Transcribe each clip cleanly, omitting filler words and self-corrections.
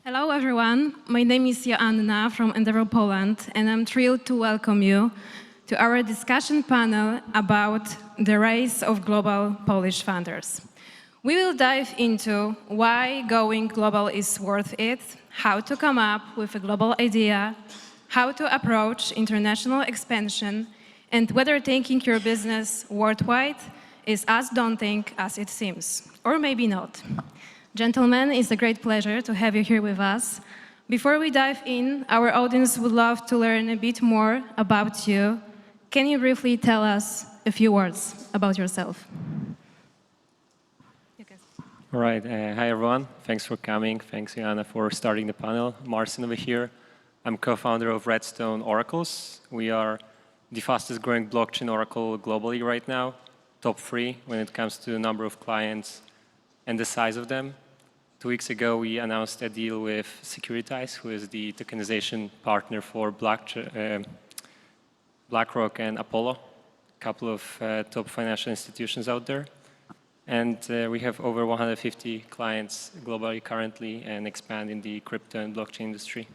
Hello, everyone. My name is Joanna from Endeavor Poland, and I'm thrilled to welcome you to our discussion panel about the rise of global Polish founders. We will dive into why going global is worth it, how to come up with a global idea, how to approach international expansion, and whether taking your business worldwide is as daunting as it seems, or maybe not. Gentlemen, it's a great pleasure to have you here with us. Before we dive in, our audience would love to learn a bit more about you. Can you briefly tell us a few words about yourself? All right. Hi, everyone. Thanks for coming. Thanks, Joanna, for starting the panel. Marcin over here. I'm co-founder of RedStone Oracles. We are the fastest growing blockchain oracle globally right now, top 3 when it comes to the number of clients and the size of them. 2 weeks ago, we announced a deal with Sygitowicz, who is the tokenization partner for BlackRock and Apollo, a couple of top financial institutions out there. And we have over 150 clients globally currently and expand in the crypto and blockchain industry.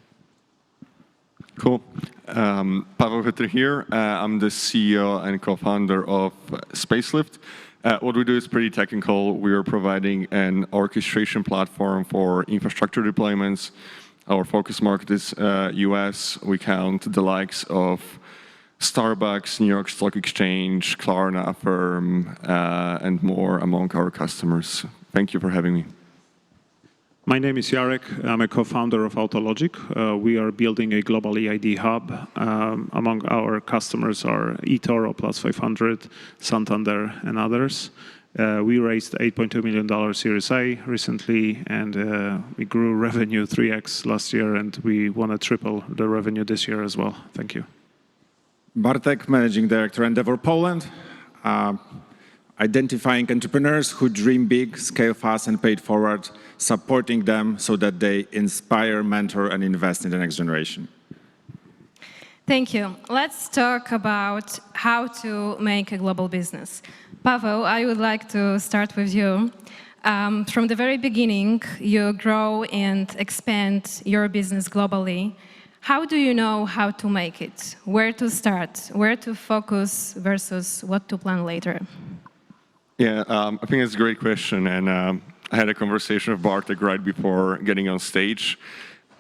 Cool. Paweł Hytry here. I'm the CEO and co-founder of Spacelift. What we do is pretty technical. We are providing an orchestration platform for infrastructure deployments. Our focus market is US. We count the likes of Starbucks, New York Stock Exchange, Klarna, Firm, and more among our customers. Thank you for having me. My name is Jarek. I'm a co-founder of Authologic. We are building a global EID hub. Among our customers are eToro, Plus 500, Santander, and others. We raised $8.2 million Series A recently, and we grew revenue 3x last year, and we want to triple the revenue this year as well. Thank you. Bartek, Managing Director, Endeavor Poland. Identifying entrepreneurs who dream big, scale fast, and pay it forward, supporting them so that they inspire, mentor, and invest in the next generation. Thank you. Let's talk about how to make a global business. Paweł, I would like to start with you. From the very beginning, you grow and expand your business globally. How do you know how to make it? Where to start? Where to focus versus what to plan later? Yeah, I think it's a great question. And I had a conversation with Bartek right before getting on stage.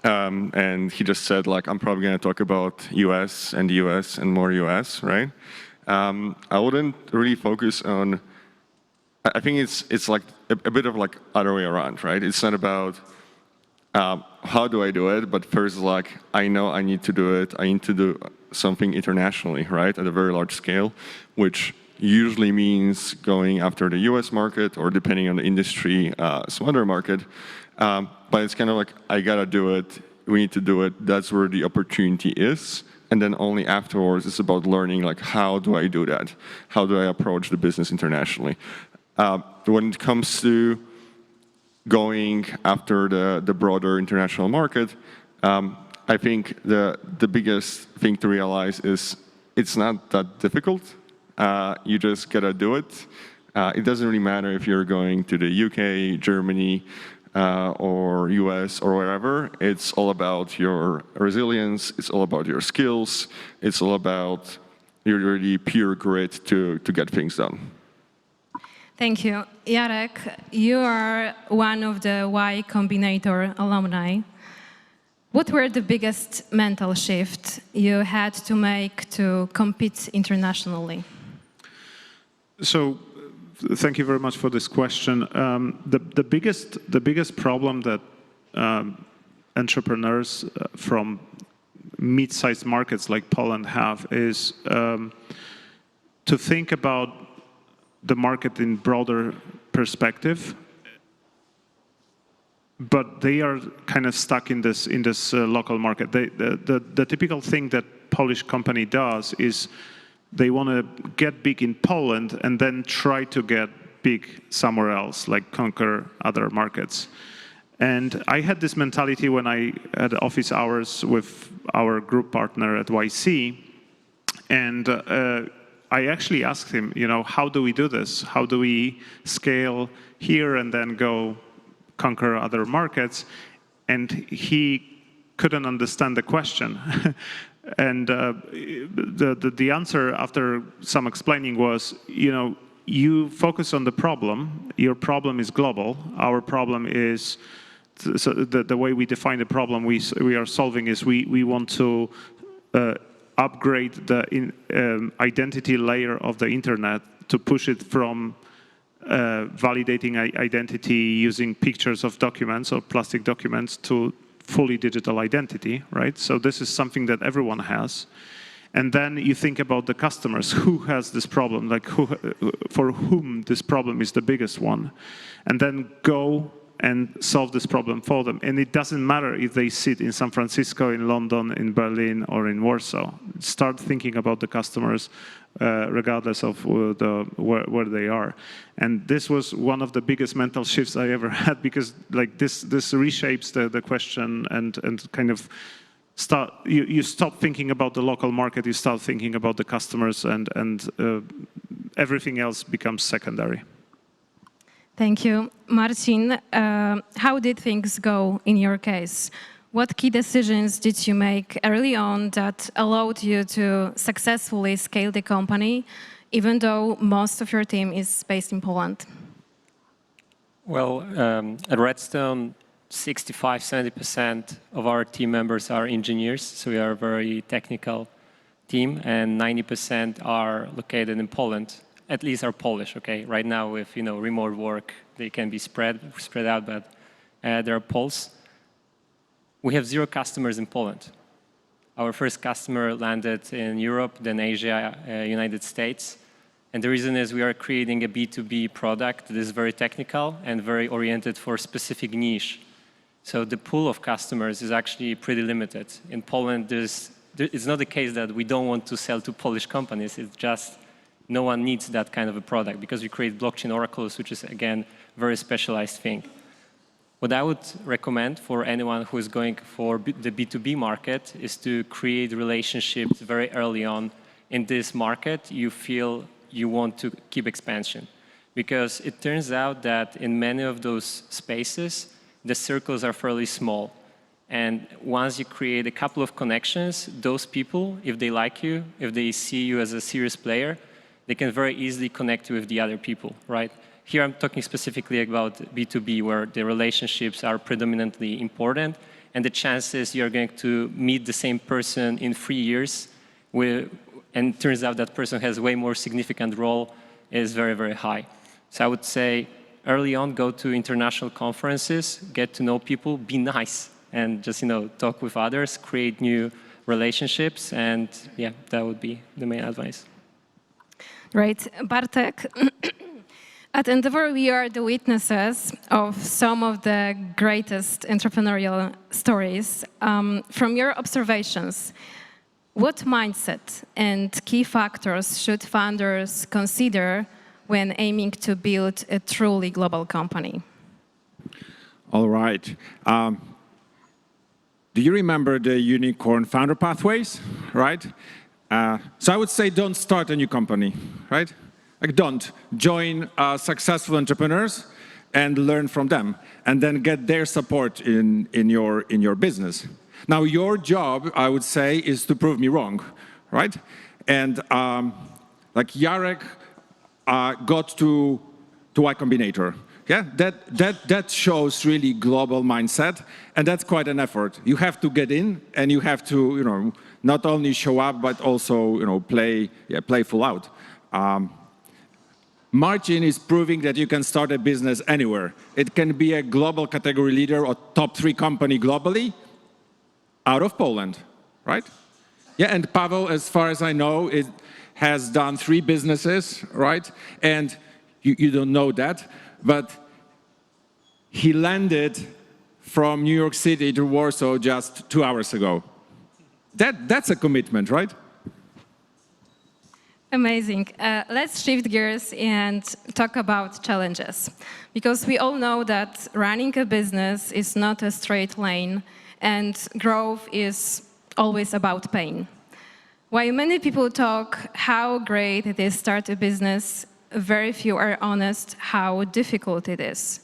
And he just said, like, I'm probably going to talk about US and the US and more US, right? I wouldn't really focus on, I think it's like a bit of like other way around, right? It's not about how do I do it, but first, like, I know I need to do it. I need to do something internationally, right, at a very large scale, which usually means going after the US market or, depending on the industry, some other market. But it's kind of like, I got to do it. We need to do it. That's where the opportunity is. And then only afterwards, it's about learning, like, how do I do that? How do I approach the business internationally? When it comes to going after the broader international market, I think the biggest thing to realize is it's not that difficult. You just gotta do it. It doesn't really matter if you're going to the UK, Germany, or US or wherever. It's all about your resilience. It's all about your skills. It's all about your really pure grit to get things done. Thank you. Jarek, you are one of the Y Combinator alumni. What were the biggest mental shifts you had to make to compete internationally? So, thank you very much for this question. The biggest problem that entrepreneurs from mid-sized markets like Poland have is to think about the market in broader perspective, but they are kind of stuck in this local market. The typical thing that Polish company does is they want to get big in Poland and then try to get big somewhere else, like conquer other markets. And I had this mentality when I had office hours with our group partner at YC, and I actually asked him, you know, how do we do this? How do we scale here and then go conquer other markets? and he couldn't understand the question. And the answer after some explaining was, you focus on the problem. Your problem is global. Our problem is, so the way we define the problem we are solving is we want to upgrade the identity layer of the internet to push it from validating identity using pictures of documents or plastic documents to fully digital identity, right? So this is something that everyone has. And then you think about the customers. Who has this problem? Like, for whom this problem is the biggest one? And then go and solve this problem for them. And it doesn't matter if they sit in San Francisco, in London, in Berlin, or in Warsaw. Start thinking about the customers regardless of where they are. And this was one of the biggest mental shifts I ever had, because like this reshapes the question and kind of you stop thinking about the local market, you start thinking about the customers, and everything else becomes secondary. Thank you. Marcin, how did things go in your case? What key decisions did you make early on that allowed you to successfully scale the company, even though most of your team is based in Poland? Well, at RedStone, 65–70% of our team members are engineers, so we are a very technical team, and 90% are located in Poland. At least are Polish, okay? Right now with remote work, they can be spread out, but they're Poles. We have 0 customers in Poland. Our first customer landed in Europe, then Asia, United States. And the reason is we are creating a B2B product that is very technical and very oriented for a specific niche. So the pool of customers is actually pretty limited. In Poland, it's not the case that we don't want to sell to Polish companies. It's just no one needs that kind of a product because we create blockchain oracles, which is, again, a very specialized thing. What I would recommend for anyone who is going for the B2B market is to create relationships very early on in this market. You feel you want to keep expansion. Because it turns out that in many of those spaces, the circles are fairly small. And once you create a couple of connections, those people, if they like you, if they see you as a serious player, they can very easily connect with the other people, right? Here I'm talking specifically about B2B, where the relationships are predominantly important, and the chances you're going to meet the same person in 3 years, and it turns out that person has way more significant role, is very, very high. So I would say early on, go to international conferences, get to know people, be nice, and just talk with others, create new relationships, and yeah, that would be the main advice. Right, Bartek. At Endeavor, we are the witnesses of some of the greatest entrepreneurial stories. From your observations, what mindset and key factors should founders consider when aiming to build a truly global company? All right. Do you remember the unicorn founder pathways, right? So I would say don't start a new company, right? Like don't. Join successful entrepreneurs and learn from them, and then get their support in your business. Now, your job, I would say, is to prove me wrong, right? And like Jarek got to Y Combinator. Yeah, that shows really global mindset, and that's quite an effort. You have to get in, and you have to, not only show up, but also, play full out. Marcin is proving that you can start a business anywhere. It can be a global category leader or top 3 company globally out of Poland, right? Yeah, and Paweł, as far as I know, has done 3 businesses, right? And you don't know that, but he landed from New York City to Warsaw just 2 hours ago. That's a commitment, right? Amazing. Let's shift gears and talk about challenges. Because we all know that running a business is not a straight lane, and growth is always about pain. While many people talk how great it is to start a business, very few are honest how difficult it is.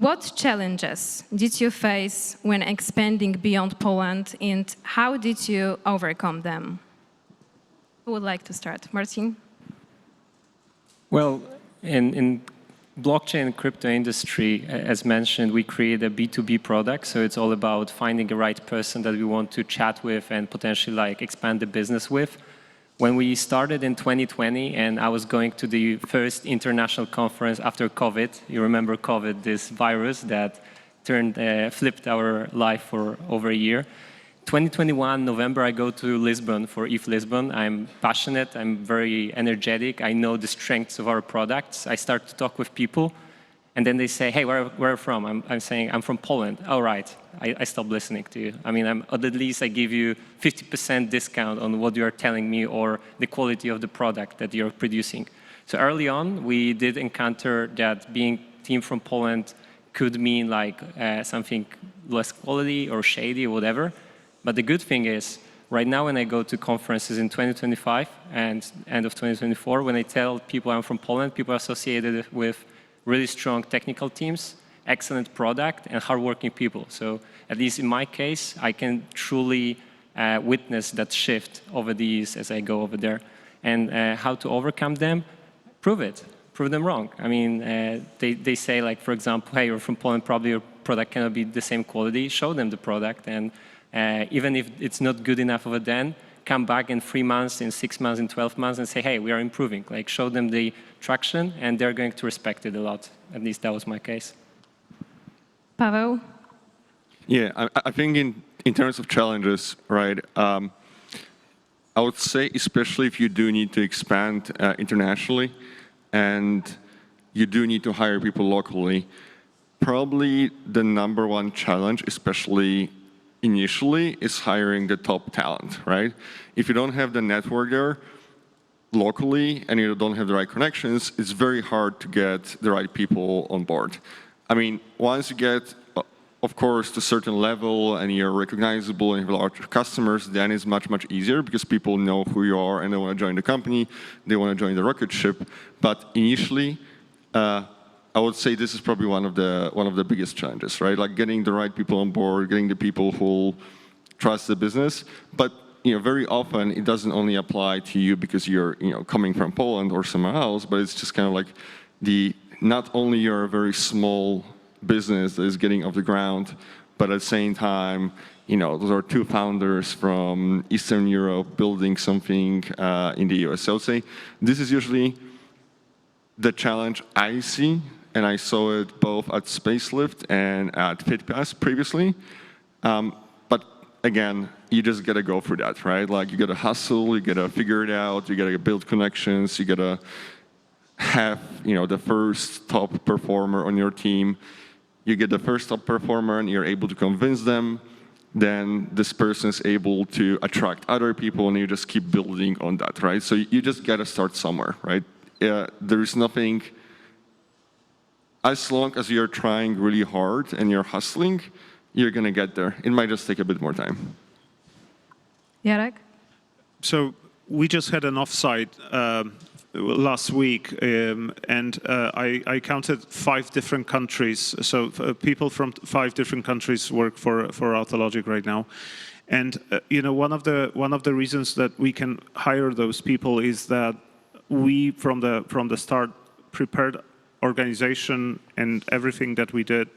what challenges did you face when expanding beyond Poland, and how did you overcome them? Who would like to start? Marcin? Well, in blockchain and crypto industry, as mentioned, we create a B2B product. So it's all about finding the right person that we want to chat with and potentially like expand the business with. When we started in 2020 and I was going to the first international conference after COVID, you remember COVID, this virus that flipped our life for over a year. 2021, November, I go to Lisbon for ETH Lisbon. I'm passionate, I'm very energetic. I know the strengths of our products. I start to talk with people, and then they say, hey, where are you from? I'm saying, I'm from Poland. Oh, right, I stop listening to you. I mean, at least I give you 50% discount on what you're telling me or the quality of the product that you're producing. So early on, we did encounter that being team from Poland could mean like something less quality or shady or whatever. But the good thing is, right now when I go to conferences in 2025 and end of 2024, when I tell people I'm from Poland, people are associated with really strong technical teams, excellent product, and hardworking people. So at least in my case, I can truly witness that shift over the years as I go over there. And how to overcome them? Prove it. Prove them wrong. I mean, they say, like, for example, hey, you're from Poland, probably your product cannot be the same quality. Show them the product, and even if it's not good enough of a then, come back in 3 months, in 6 months, in 12 months and say, hey, we are improving. Like, show them the traction and they're going to respect it a lot. At least that was my case. Paweł? Yeah, I think in terms of challenges, right, I would say especially if you do need to expand internationally and you do need to hire people locally, probably the #1 challenge, especially initially, is hiring the top talent, right? If you don't have the network there locally and you don't have the right connections, it's very hard to get the right people on board. I mean, once you get, of course, to a certain level and you're recognizable and you have larger customers, then it's much, much easier because people know who you are and they want to join the company, they want to join the rocket ship. But initially, I would say this is probably one of the biggest challenges, right? Like getting the right people on board, getting the people who trust the business. But very often it doesn't only apply to you because you're coming from Poland or somewhere else, but it's just kind of like not only you're a very small business that is getting off the ground, but at the same time, those are 2 founders from Eastern Europe building something in the US. So I would say this is usually the challenge I see. And I saw it both at Spacelift and at FitPass previously. But again, you just gotta go through that, right? Like you gotta hustle, you gotta figure it out, you gotta build connections, you gotta have the first top performer on your team. You get the first top performer and you're able to convince them. Then this person is able to attract other people and you just keep building on that, right? So you just gotta start somewhere, right? There is nothing. As long as you're trying really hard and you're hustling, you're going to get there. It might just take a bit more time. Jarek? So we just had an offsite last week, and I counted 5 different countries. So people from 5 different countries work for Authologic right now. And one of the reasons that we can hire those people is that we, from the start, prepared organization and everything that we did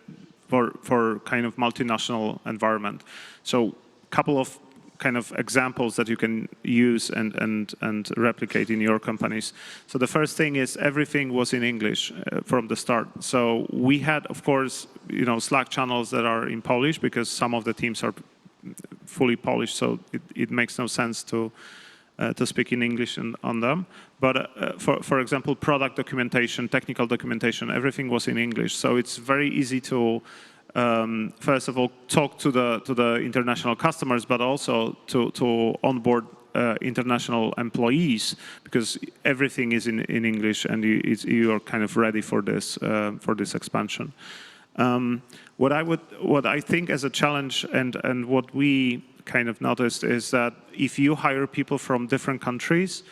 for kind of multinational environment. So a couple of kind of examples that you can use and replicate in your companies. So the first thing is everything was in English from the start. So we had, of course, Slack channels that are in Polish because some of the teams are fully Polish, so it makes no sense to speak in English on them. But for example, product documentation, technical documentation, everything was in English. So it's very easy to, first of all, talk to the international customers, but also to onboard international employees because everything is in English and you are kind of ready for this expansion. What I think as a challenge and what we kind of noticed is that if you hire people from different countries,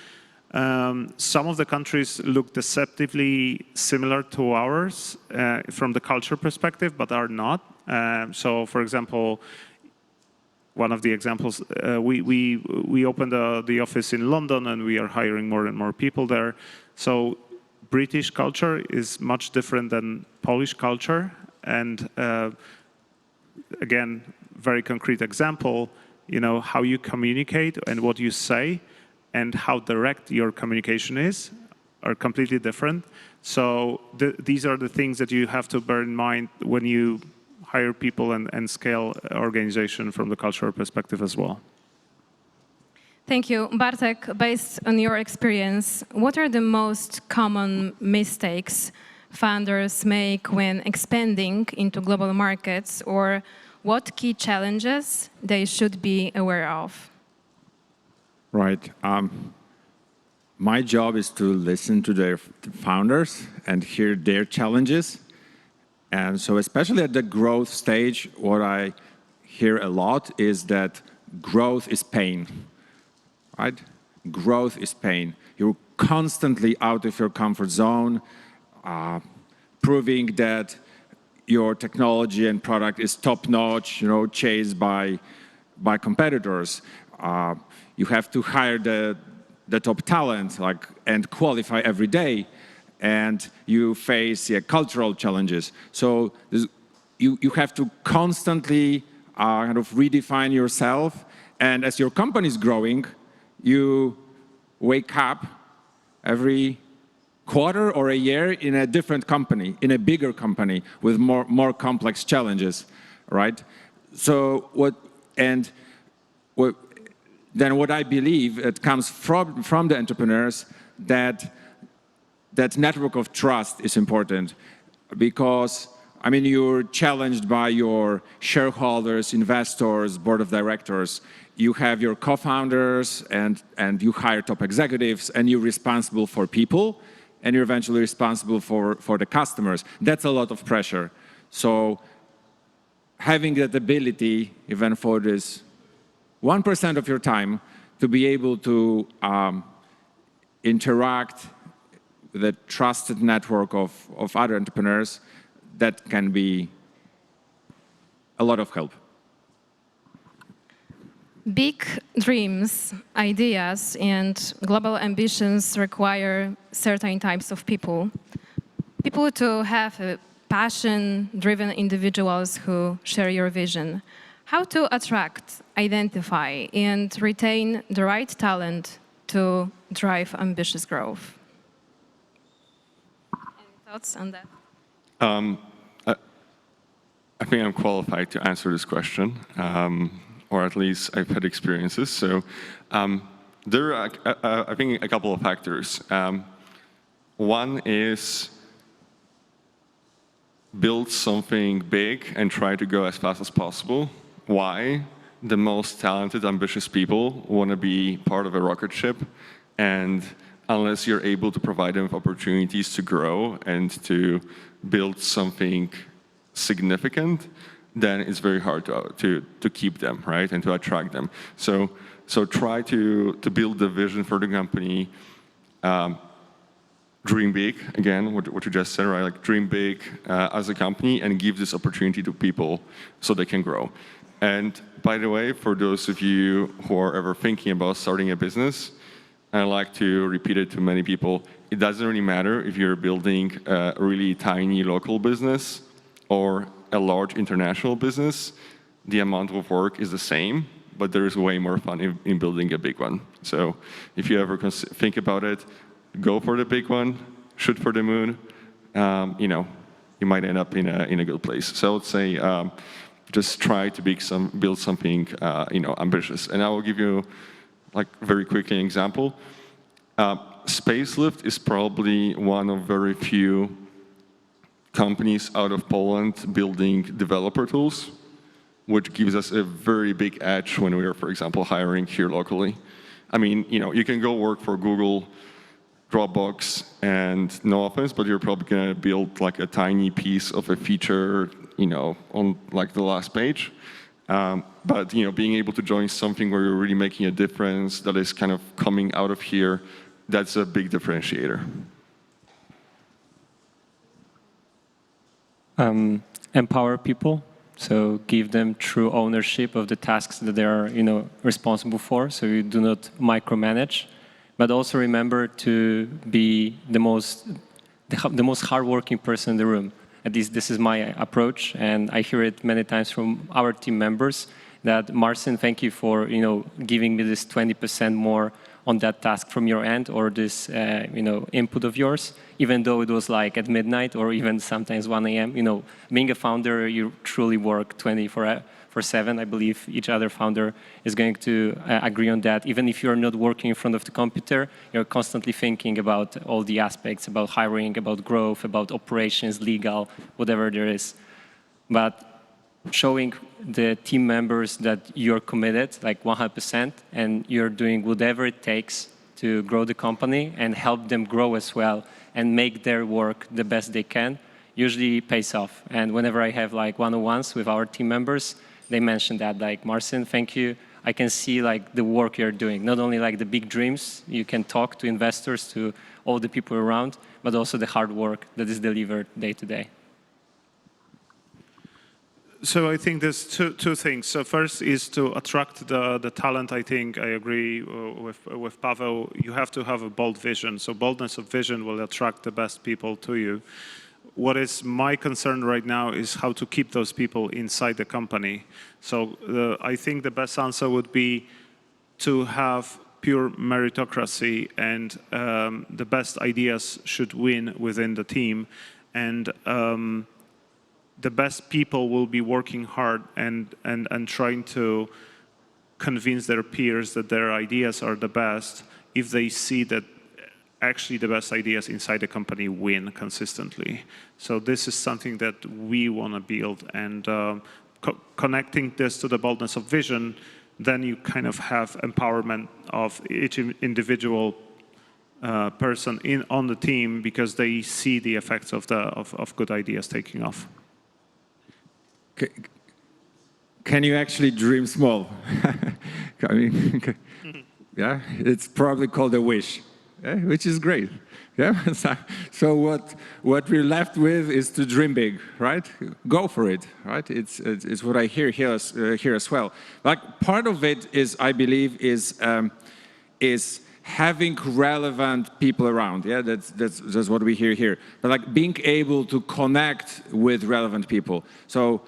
Some of the countries look deceptively similar to ours from the culture perspective, but are not. So, for example, one of the examples, we opened the office in London, and we are hiring more and more people there. So British culture is much different than Polish culture. And again, very concrete example, how you communicate and what you say and how direct your communication is are completely different. So these are the things that you have to bear in mind when you hire people and scale organization from the cultural perspective as well. Thank you. Bartek, based on your experience, what are the most common mistakes founders make when expanding into global markets, or what key challenges they should be aware of? Right. My job is to listen to their founders and hear their challenges. And so especially at the growth stage, what I hear a lot is that growth is pain, right? Growth is pain. You're constantly out of your comfort zone, proving that your technology and product is top-notch, chased by competitors. You have to hire the top talent, and qualify every day, and you face cultural challenges. So you have to constantly kind of redefine yourself, and as your company is growing, you wake up every quarter or a year in a different company, in a bigger company with more complex challenges, right? So then what I believe it comes from the entrepreneurs that network of trust is important, because you're challenged by your shareholders, investors, board of directors. You have your co-founders and you hire top executives, and you're responsible for people, and you're eventually responsible for the customers. That's a lot of pressure. So having that ability, even for this 1% of your time, to be able to interact with a trusted network of other entrepreneurs, that can be a lot of help. Big dreams, ideas, and global ambitions require certain types of people. People to have passion-driven individuals who share your vision. How to attract, identify, and retain the right talent to drive ambitious growth? Any thoughts on that? I think I'm qualified to answer this question, or at least I've had experiences. So there are, I think, a couple of factors. One is build something big and try to go as fast as possible. Why? The most talented, ambitious people want to be part of a rocket ship, and unless you're able to provide them with opportunities to grow and to build something significant, then it's very hard to keep them, right, and to attract them. So try to build the vision for the company. Dream big, again, what you just said, right? Like dream big as a company and give this opportunity to people so they can grow. And by the way, for those of you who are ever thinking about starting a business, I like to repeat it to many people, it doesn't really matter if you're building a really tiny local business or a large international business. The amount of work is the same, but there is way more fun in building a big one. So if you ever think about it, go for the big one, shoot for the moon. You might end up in a good place. So I would say just try to build something ambitious. And I will give you very quickly an example. Spacelift is probably one of very few companies out of Poland building developer tools, which gives us a very big edge when we are, for example, hiring here locally. You can go work for Google, Dropbox, and no offense, but you're probably going to build a tiny piece of a feature, on the last page. But being able to join something where you're really making a difference that is kind of coming out of here, that's a big differentiator. Empower people, so give them true ownership of the tasks that they are, responsible for. So you do not micromanage, but also remember to be the most hardworking person in the room. At least this is my approach, and I hear it many times from our team members. That Marcin, thank you for giving me this 20% more on that task from your end, or this input of yours, even though it was like at midnight or even sometimes 1 a.m. Being a founder, you truly work 24/7. I believe each other founder is going to agree on that. Even if you're not working in front of the computer, you're constantly thinking about all the aspects, about hiring, about growth, about operations, legal, whatever there is. But showing the team members that you're committed, like 100%, and you're doing whatever it takes to grow the company and help them grow as well and make their work the best they can, usually pays off. And whenever I have like one-on-ones with our team members, they mention that, like, Marcin, thank you. I can see like the work you're doing, not only like the big dreams, you can talk to investors, to all the people around, but also the hard work that is delivered day to day. So I think there's two things. So first is to attract the talent. I think I agree with Paweł. You have to have a bold vision. So boldness of vision will attract the best people to you. What is my concern right now is how to keep those people inside the company. So I think the best answer would be to have pure meritocracy, and the best ideas should win within the team. And the best people will be working hard and trying to convince their peers that their ideas are the best if they see that actually the best ideas inside the company win consistently. So this is something that we want to build, and connecting this to the boldness of vision, then you kind of have empowerment of each individual person on the team, because they see the effects of good ideas taking off. Can you actually dream small? I mean, yeah, it's probably called a wish, yeah, which is great. Yeah. So what we're left with is to dream big, right? Go for it, right? It's what I hear here as well. Like, part of it is, I believe, is having relevant people around. Yeah, that's what we hear here. But like being able to connect with relevant people. So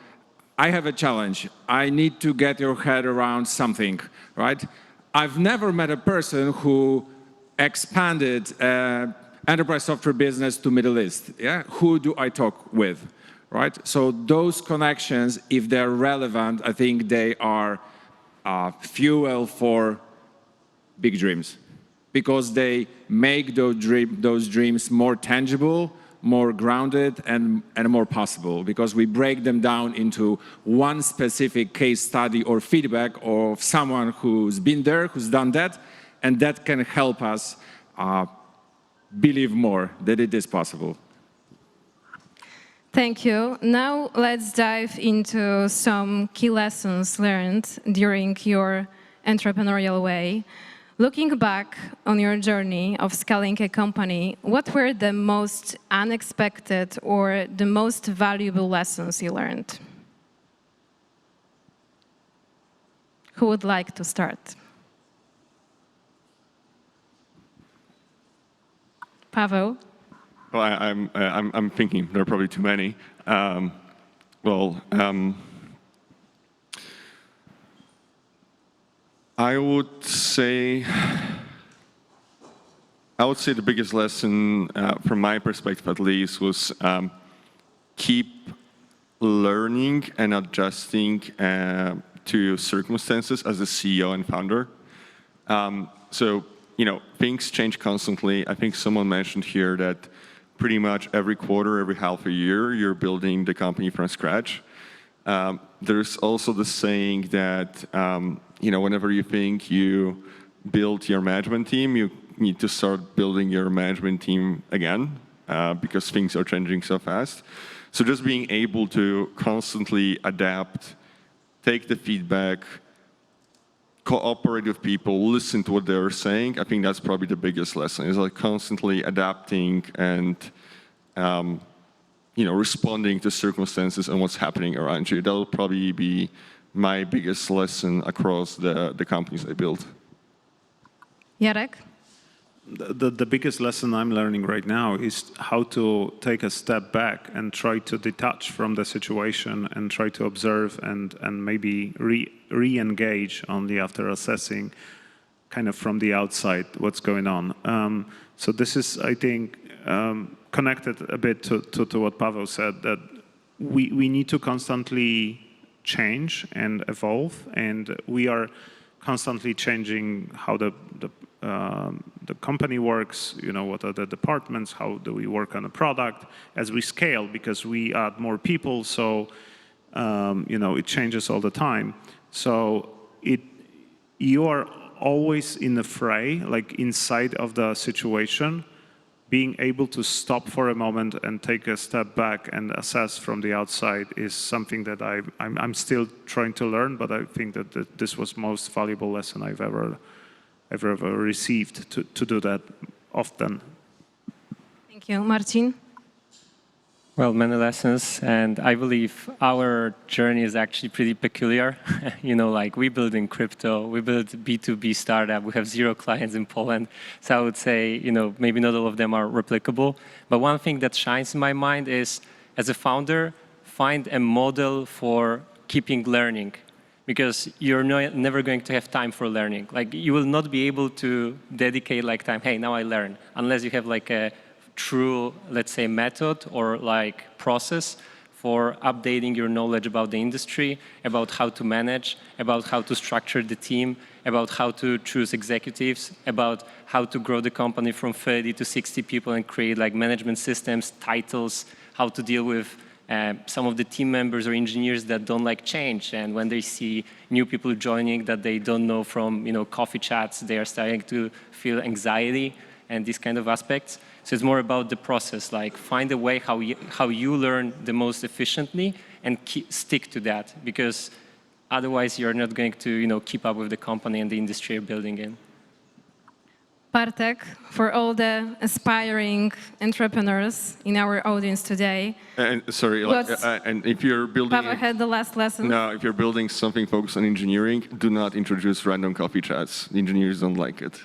I have a challenge. I need to get your head around something, right? I've never met a person who expanded enterprise software business to Middle East. Yeah, who do I talk with, right? So those connections, if they're relevant, I think they are fuel for big dreams, because they make those dreams more tangible, more grounded, and more possible, because we break them down into one specific case study or feedback of someone who's been there, who's done that, and that can help us believe more that it is possible. Thank you. Now let's dive into some key lessons learned during your entrepreneurial way. Looking back on your journey of scaling a company, what were the most unexpected or the most valuable lessons you learned? Who would like to start? Paweł? Well, I'm thinking there are probably too many. I would say the biggest lesson, from my perspective at least, was keep learning and adjusting to circumstances as a CEO and founder. So, things change constantly. I think someone mentioned here that pretty much every quarter, every half a year, you're building the company from scratch. There's also the saying that whenever you think you build your management team, you need to start building your management team again, because things are changing so fast. So just being able to constantly adapt, take the feedback, cooperate with people, listen to what they're saying. I think that's probably the biggest lesson, is like constantly adapting and responding to circumstances and what's happening around you. That'll probably be my biggest lesson across the companies I built. Jarek? The biggest lesson I'm learning right now is how to take a step back and try to detach from the situation and try to observe and maybe re-engage only after assessing kind of from the outside what's going on. So this is, I think, connected a bit to what Paweł said, that we need to constantly change and evolve, and we are constantly changing how the company works, what are the departments, how do we work on a product as we scale, because we add more people, so it changes all the time. So you are always in the fray, like inside of the situation. Being able to stop for a moment and take a step back and assess from the outside is something that I'm still trying to learn, but I think that this was most valuable lesson I've ever received, to do that often. Thank you. Marcin? Well, many lessons, and I believe our journey is actually pretty peculiar. Like we build in crypto, we build B2B startup, we have 0 clients in Poland. So I would say, maybe not all of them are replicable. But one thing that shines in my mind is, as a founder, find a model for keeping learning, because you're never going to have time for learning. Like you will not be able to dedicate like time, hey, now I learn, unless you have like a true, let's say, method or like process for updating your knowledge about the industry, about how to manage, about how to structure the team, about how to choose executives, about how to grow the company from 30 to 60 people and create like management systems, titles, how to deal with some of the team members or engineers that don't like change, and when they see new people joining that they don't know from coffee chats, they are starting to feel anxiety and these kind of aspects. So it's more about the process, like find a way how you learn the most efficiently and stick to that, because otherwise you're not going to keep up with the company and the industry you're building in. Bartek, for all the aspiring entrepreneurs in our audience today. And sorry, and if you're building... Paweł had the last lesson. No, if you're building something focused on engineering, do not introduce random coffee chats. The engineers don't like it.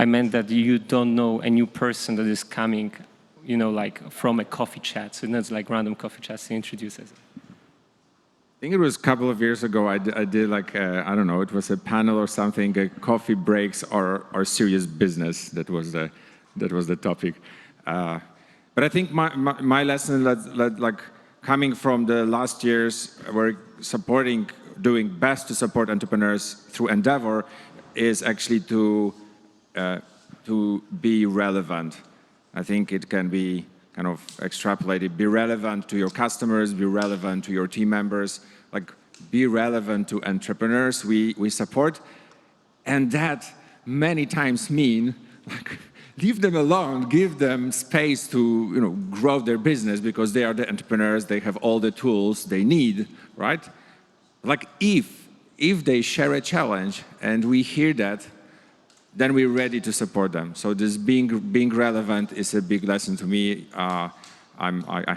I meant that you don't know a new person that is coming, like from a coffee chat. So it's like random coffee chats to introduce us. I think it was a couple of years ago, I did like, I don't know, it was a panel or something, coffee breaks are serious business. That was the topic. But I think my lesson, like coming from the last years, we're doing best to support entrepreneurs through Endeavor, is actually to be relevant. I think it can be kind of extrapolated, be relevant to your customers, be relevant to your team members, like be relevant to entrepreneurs we support. And that many times mean like leave them alone, give them space to grow their business, because they are the entrepreneurs, they have all the tools they need, right? Like if they share a challenge and we hear that, then we're ready to support them. So this being relevant is a big lesson to me. I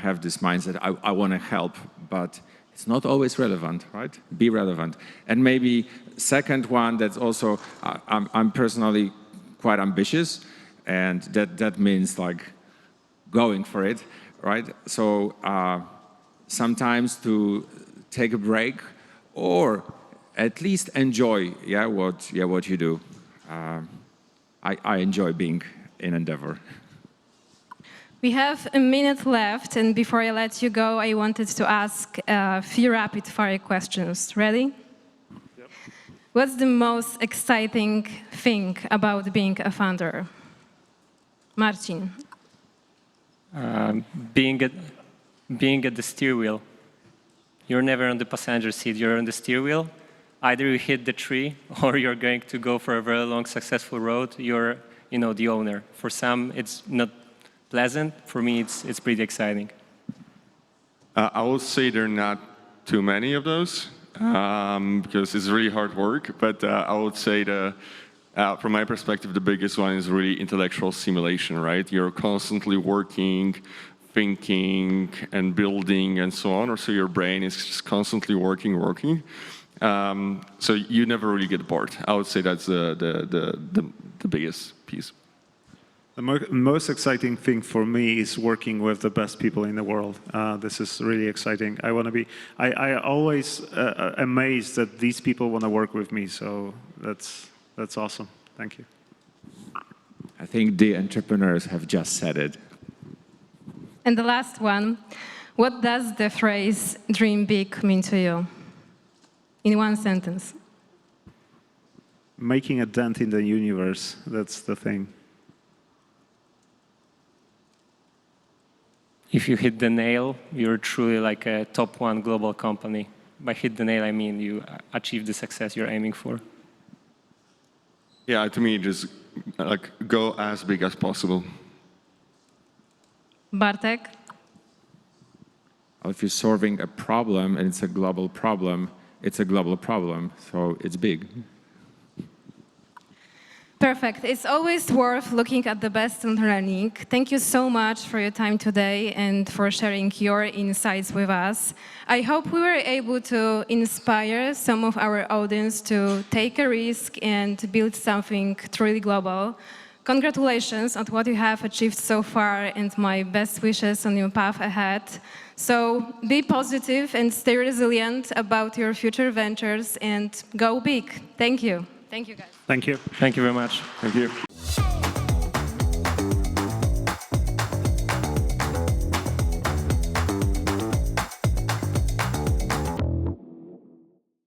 have this mindset, I want to help, but it's not always relevant, right? Be relevant. And maybe second one, that's also, I'm personally quite ambitious, and that means like going for it, right? So sometimes to take a break, or at least enjoy what you do. I enjoy being in Endeavor. We have a minute left, and before I let you go, I wanted to ask a few rapid-fire questions. Ready? Yep. What's the most exciting thing about being a founder? Marcin. Being at the steering wheel. You're never on the passenger seat, you're on the steering wheel. Either you hit the tree, or you're going to go for a very long, successful road. You're, the owner. For some, it's not pleasant. For me, it's pretty exciting. I would say there are not too many of those. because it's really hard work. But I would say from my perspective, the biggest one is really intellectual simulation, right? You're constantly working, thinking, and building, and so on. Or so your brain is just constantly working. So you never really get bored. I would say that's the biggest piece. The most exciting thing for me is working with the best people in the world. This is really exciting. I always amazed that these people want to work with me. So that's awesome. Thank you. I think the entrepreneurs have just said it. And the last one, what does the phrase dream big mean to you? In one sentence. Making a dent in the universe, that's the thing. If you hit the nail, you're truly like a top 1 global company. By hit the nail, I mean you achieve the success you're aiming for. Yeah, to me, just like go as big as possible. Bartek? If you're solving a problem and it's a global problem, it's a global problem, so it's big. Perfect. It's always worth looking at the best and learning. Thank you so much for your time today and for sharing your insights with us. I hope we were able to inspire some of our audience to take a risk and build something truly global. Congratulations on what you have achieved so far and my best wishes on your path ahead. So be positive and stay resilient about your future ventures and go big. Thank you. Thank you, guys. Thank you. Thank you very much. Thank you.